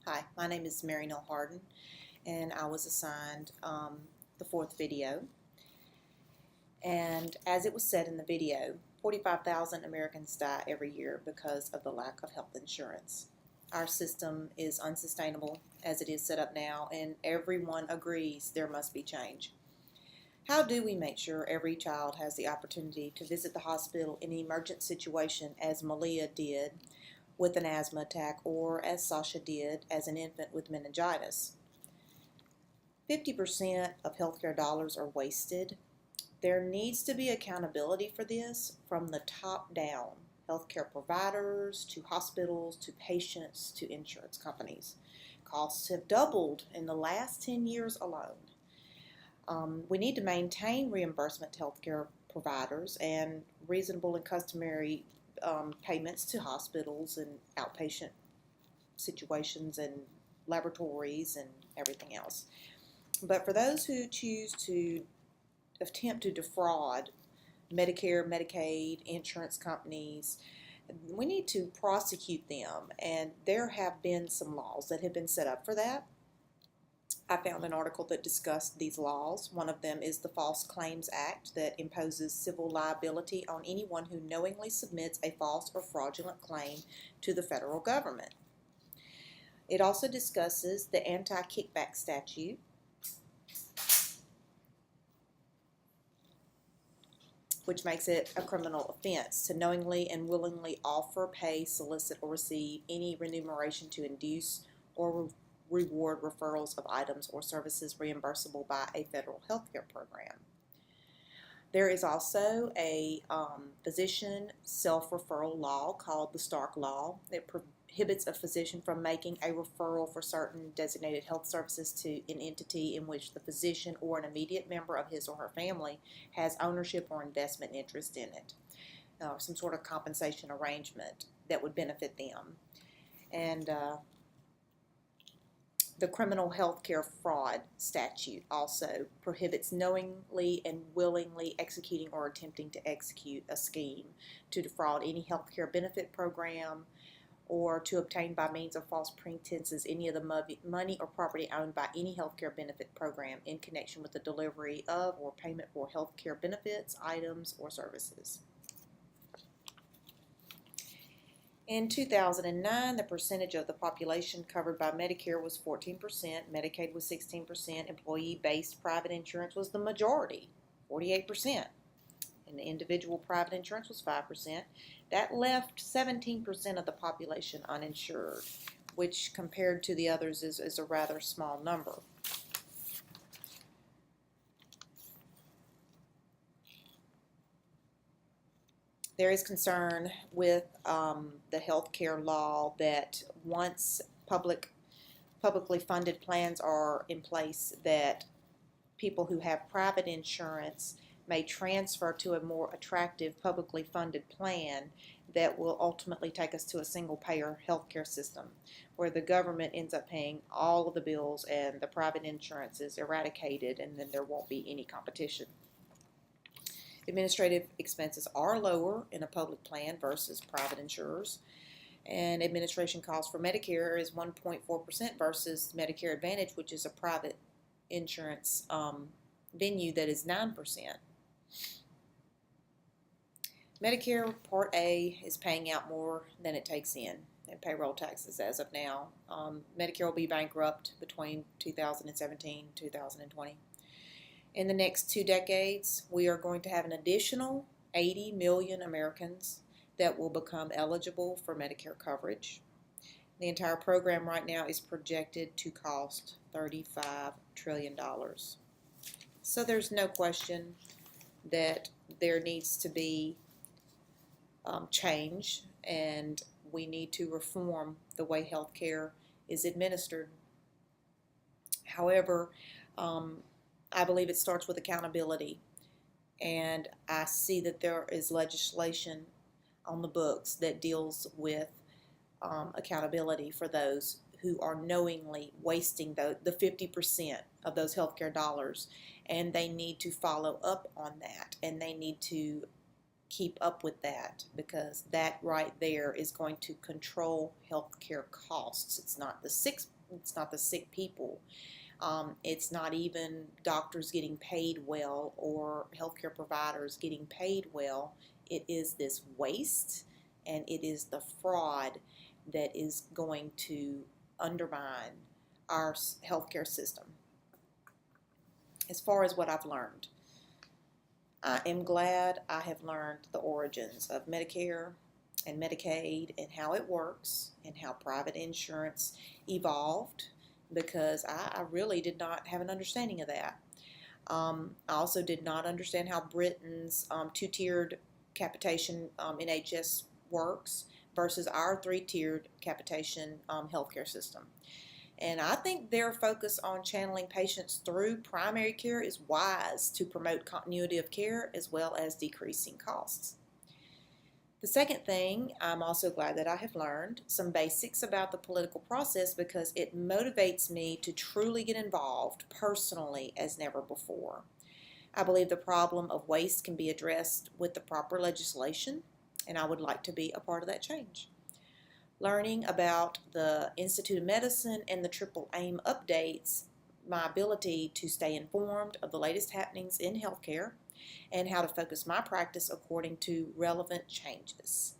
Hi, my name is Mary Nell Harden, and I was assigned the fourth video. And as it was said in the video, 45,000 Americans die every year because of the lack of health insurance. Our system is unsustainable as it is set up now, and everyone agrees there must be change. How do we make sure every child has the opportunity to visit the hospital in an emergent situation, as Malia did with an asthma attack, or as Sasha did as an infant with meningitis? 50% of healthcare dollars are wasted. There needs to be accountability for this from the top down, healthcare providers to hospitals to patients to insurance companies. Costs have doubled in the last 10 years alone. We need to maintain reimbursement to healthcare providers and reasonable and customary payments to hospitals and outpatient situations and laboratories and everything else. But for those who choose to attempt to defraud Medicare, Medicaid, insurance companies, we need to prosecute them, and there have been some laws that have been set up for that. I found an article that discussed these laws. One of them is the False Claims Act that imposes civil liability on anyone who knowingly submits a false or fraudulent claim to the federal government. It also discusses the anti-kickback statute, which makes it a criminal offense to knowingly and willingly offer, pay, solicit, or receive any remuneration to induce or reward referrals of items or services reimbursable by a federal healthcare program. There is also a physician self-referral law called the Stark Law that prohibits a physician from making a referral for certain designated health services to an entity in which the physician or an immediate member of his or her family has ownership or investment interest in it, or some sort of compensation arrangement that would benefit them. And the criminal health care fraud statute also prohibits knowingly and willingly executing or attempting to execute a scheme to defraud any health care benefit program or to obtain by means of false pretenses any of the money or property owned by any health care benefit program in connection with the delivery of or payment for health care benefits, items, or services. In 2009, the percentage of the population covered by Medicare was 14%, Medicaid was 16%, employee-based private insurance was the majority, 48%, and the individual private insurance was 5%. That left 17% of the population uninsured, which compared to the others is a rather small number. There is concern with the health care law that once publicly funded plans are in place, that people who have private insurance may transfer to a more attractive publicly funded plan that will ultimately take us to a single payer healthcare system where the government ends up paying all of the bills and the private insurance is eradicated, and then there won't be any competition. Administrative expenses are lower in a public plan versus private insurers, and administration costs for Medicare is 1.4% versus Medicare Advantage, which is a private insurance venue that is 9%. Medicare Part A is paying out more than it takes in payroll taxes as of now. Medicare will be bankrupt between 2017 and 2020. In the next 2 decades, we are going to have an additional 80 million Americans that will become eligible for Medicare coverage. The entire program right now is projected to cost $35 trillion. So there's no question that there needs to be change, and we need to reform the way health care is administered. However, I believe it starts with accountability, and I see that there is legislation on the books that deals with accountability for those who are knowingly wasting the 50% of those healthcare dollars, and they need to follow up on that, and they need to keep up with that, because that right there is going to control healthcare costs. It's not the sick people. It's not even doctors getting paid well or healthcare providers getting paid well. It is this waste, and it is the fraud that is going to undermine our healthcare system. As far as what I've learned, I am glad I have learned the origins of Medicare and Medicaid and how it works and how private insurance evolved, because I really did not have an understanding of that. I also did not understand how Britain's two-tiered capitation NHS works versus our three-tiered capitation healthcare system. And I think their focus on channeling patients through primary care is wise to promote continuity of care as well as decreasing costs. The second thing, I'm also glad that I have learned some basics about the political process, because it motivates me to truly get involved personally as never before. I believe the problem of waste can be addressed with the proper legislation, and I would like to be a part of that change. Learning about the Institute of Medicine and the Triple Aim updates my ability to stay informed of the latest happenings in healthcare and how to focus my practice according to relevant changes.